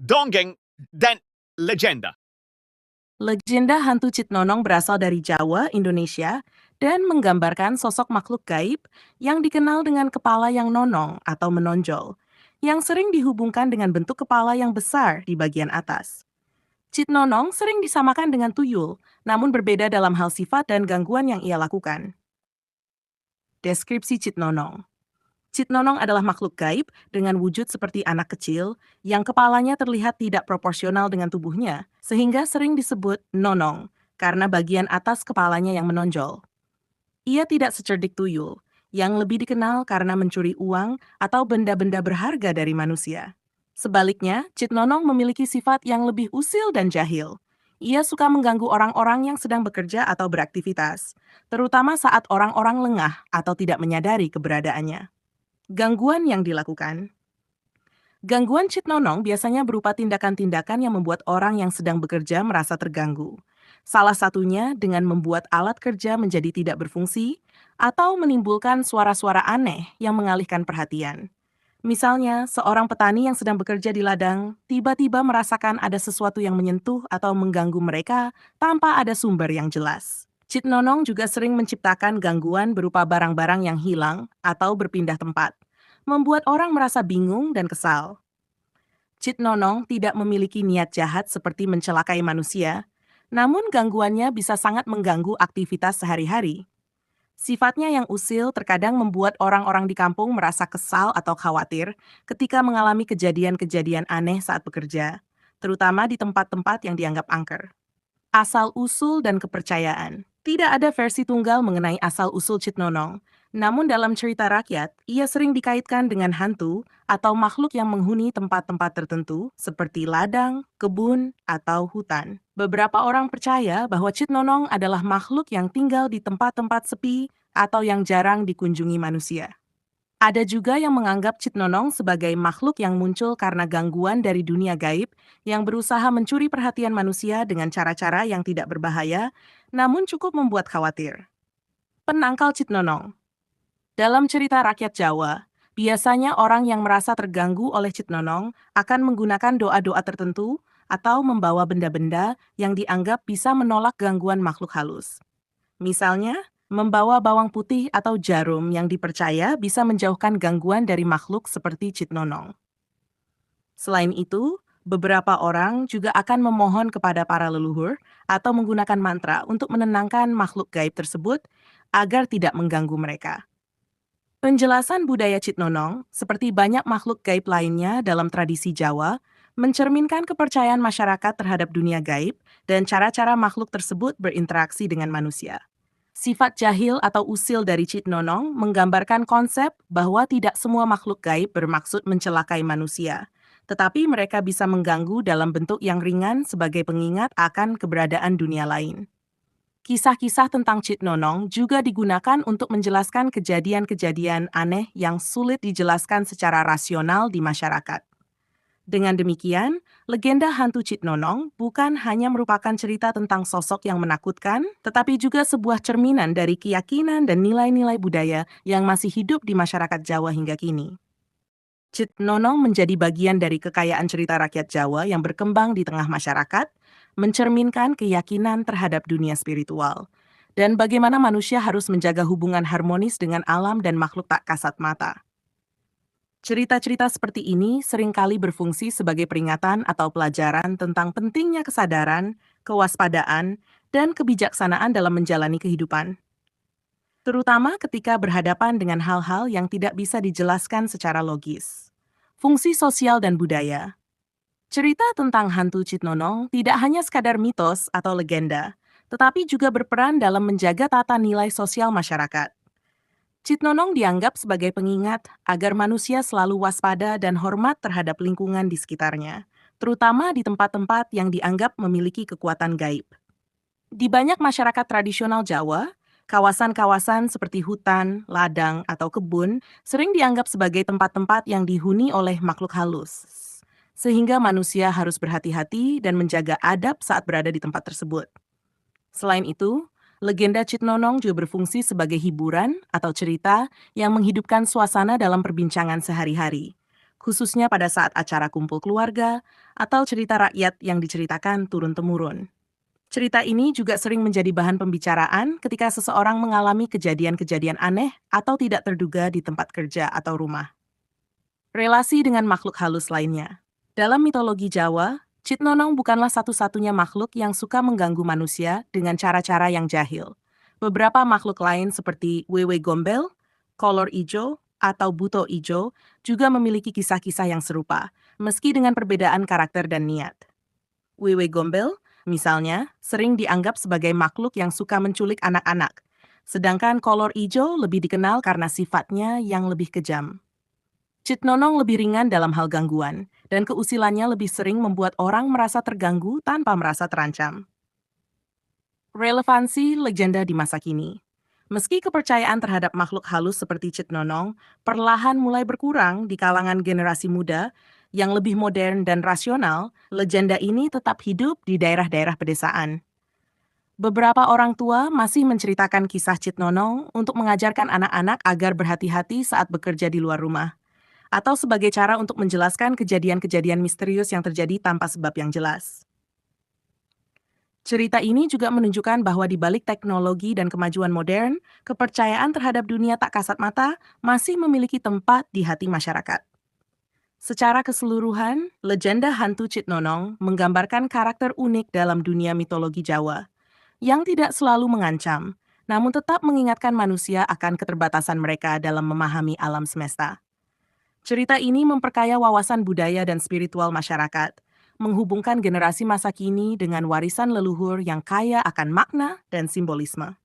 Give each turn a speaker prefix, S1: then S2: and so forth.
S1: dongeng, dan legenda.
S2: Legenda hantu Citnonong berasal dari Jawa, Indonesia, dan menggambarkan sosok makhluk gaib yang dikenal dengan kepala yang nonong atau menonjol, yang sering dihubungkan dengan bentuk kepala yang besar di bagian atas. Citnonong sering disamakan dengan tuyul, namun berbeda dalam hal sifat dan gangguan yang ia lakukan. Deskripsi Citnonong. Citnonong adalah makhluk gaib dengan wujud seperti anak kecil yang kepalanya terlihat tidak proporsional dengan tubuhnya, sehingga sering disebut nonong karena bagian atas kepalanya yang menonjol. Ia tidak secerdik tuyul, yang lebih dikenal karena mencuri uang atau benda-benda berharga dari manusia. Sebaliknya, Citnonong memiliki sifat yang lebih usil dan jahil. Ia suka mengganggu orang-orang yang sedang bekerja atau beraktivitas, terutama saat orang-orang lengah atau tidak menyadari keberadaannya. Gangguan yang dilakukan. Gangguan Citnonong biasanya berupa tindakan-tindakan yang membuat orang yang sedang bekerja merasa terganggu. Salah satunya dengan membuat alat kerja menjadi tidak berfungsi atau menimbulkan suara-suara aneh yang mengalihkan perhatian. Misalnya, seorang petani yang sedang bekerja di ladang tiba-tiba merasakan ada sesuatu yang menyentuh atau mengganggu mereka tanpa ada sumber yang jelas. Citnonong juga sering menciptakan gangguan berupa barang-barang yang hilang atau berpindah tempat, membuat orang merasa bingung dan kesal. Citnonong tidak memiliki niat jahat seperti mencelakai manusia, namun gangguannya bisa sangat mengganggu aktivitas sehari-hari. Sifatnya yang usil terkadang membuat orang-orang di kampung merasa kesal atau khawatir ketika mengalami kejadian-kejadian aneh saat bekerja, terutama di tempat-tempat yang dianggap angker. Asal-usul dan kepercayaan. Tidak ada versi tunggal mengenai asal-usul Citnonong, namun dalam cerita rakyat, ia sering dikaitkan dengan hantu atau makhluk yang menghuni tempat-tempat tertentu seperti ladang, kebun, atau hutan. Beberapa orang percaya bahwa Citnonong adalah makhluk yang tinggal di tempat-tempat sepi atau yang jarang dikunjungi manusia. Ada juga yang menganggap Citnonong sebagai makhluk yang muncul karena gangguan dari dunia gaib yang berusaha mencuri perhatian manusia dengan cara-cara yang tidak berbahaya, namun cukup membuat khawatir. Penangkal Citnonong. Dalam cerita rakyat Jawa, biasanya orang yang merasa terganggu oleh Citnonong akan menggunakan doa-doa tertentu atau membawa benda-benda yang dianggap bisa menolak gangguan makhluk halus. Misalnya, membawa bawang putih atau jarum yang dipercaya bisa menjauhkan gangguan dari makhluk seperti Citnonong. Selain itu, beberapa orang juga akan memohon kepada para leluhur atau menggunakan mantra untuk menenangkan makhluk gaib tersebut agar tidak mengganggu mereka. Penjelasan budaya Citnonong, seperti banyak makhluk gaib lainnya dalam tradisi Jawa, mencerminkan kepercayaan masyarakat terhadap dunia gaib dan cara-cara makhluk tersebut berinteraksi dengan manusia. Sifat jahil atau usil dari Citnonong menggambarkan konsep bahwa tidak semua makhluk gaib bermaksud mencelakai manusia, tetapi mereka bisa mengganggu dalam bentuk yang ringan sebagai pengingat akan keberadaan dunia lain. Kisah-kisah tentang Citnonong juga digunakan untuk menjelaskan kejadian-kejadian aneh yang sulit dijelaskan secara rasional di masyarakat. Dengan demikian, legenda hantu Citnonong bukan hanya merupakan cerita tentang sosok yang menakutkan, tetapi juga sebuah cerminan dari keyakinan dan nilai-nilai budaya yang masih hidup di masyarakat Jawa hingga kini. Citnonong menjadi bagian dari kekayaan cerita rakyat Jawa yang berkembang di tengah masyarakat, mencerminkan keyakinan terhadap dunia spiritual, dan bagaimana manusia harus menjaga hubungan harmonis dengan alam dan makhluk tak kasat mata. Cerita-cerita seperti ini seringkali berfungsi sebagai peringatan atau pelajaran tentang pentingnya kesadaran, kewaspadaan, dan kebijaksanaan dalam menjalani kehidupan. Terutama ketika berhadapan dengan hal-hal yang tidak bisa dijelaskan secara logis. Fungsi sosial dan budaya. Cerita tentang hantu Citnonong tidak hanya sekadar mitos atau legenda, tetapi juga berperan dalam menjaga tata nilai sosial masyarakat. Citnonong dianggap sebagai pengingat agar manusia selalu waspada dan hormat terhadap lingkungan di sekitarnya, terutama di tempat-tempat yang dianggap memiliki kekuatan gaib. Di banyak masyarakat tradisional Jawa, kawasan-kawasan seperti hutan, ladang, atau kebun sering dianggap sebagai tempat-tempat yang dihuni oleh makhluk halus, sehingga manusia harus berhati-hati dan menjaga adab saat berada di tempat tersebut. Selain itu, legenda Citnonong juga berfungsi sebagai hiburan atau cerita yang menghidupkan suasana dalam perbincangan sehari-hari. khususnya pada saat acara kumpul keluarga atau cerita rakyat yang diceritakan turun-temurun. Cerita ini juga sering menjadi bahan pembicaraan ketika seseorang mengalami kejadian-kejadian aneh atau tidak terduga di tempat kerja atau rumah. Relasi dengan makhluk halus lainnya. Dalam mitologi Jawa, Citnonong bukanlah satu-satunya makhluk yang suka mengganggu manusia dengan cara-cara yang jahil. Beberapa makhluk lain seperti Wewe Gombel, Kolor Ijo, atau Buto Ijo juga memiliki kisah-kisah yang serupa, meski dengan perbedaan karakter dan niat. Wewe Gombel, misalnya, sering dianggap sebagai makhluk yang suka menculik anak-anak, sedangkan Kolor Ijo lebih dikenal karena sifatnya yang lebih kejam. Citnonong lebih ringan dalam hal gangguan, dan keusilannya lebih sering membuat orang merasa terganggu tanpa merasa terancam. Relevansi legenda di masa kini. Meski kepercayaan terhadap makhluk halus seperti Citnonong perlahan mulai berkurang di kalangan generasi muda yang lebih modern dan rasional, legenda ini tetap hidup di daerah-daerah pedesaan. Beberapa orang tua masih menceritakan kisah Citnonong untuk mengajarkan anak-anak agar berhati-hati saat bekerja di luar rumah, atau sebagai cara untuk menjelaskan kejadian-kejadian misterius yang terjadi tanpa sebab yang jelas. Cerita ini juga menunjukkan bahwa di balik teknologi dan kemajuan modern, kepercayaan terhadap dunia tak kasat mata masih memiliki tempat di hati masyarakat. Secara keseluruhan, legenda hantu Citnonong menggambarkan karakter unik dalam dunia mitologi Jawa, yang tidak selalu mengancam, namun tetap mengingatkan manusia akan keterbatasan mereka dalam memahami alam semesta. Cerita ini memperkaya wawasan budaya dan spiritual masyarakat, menghubungkan generasi masa kini dengan warisan leluhur yang kaya akan makna dan simbolisme.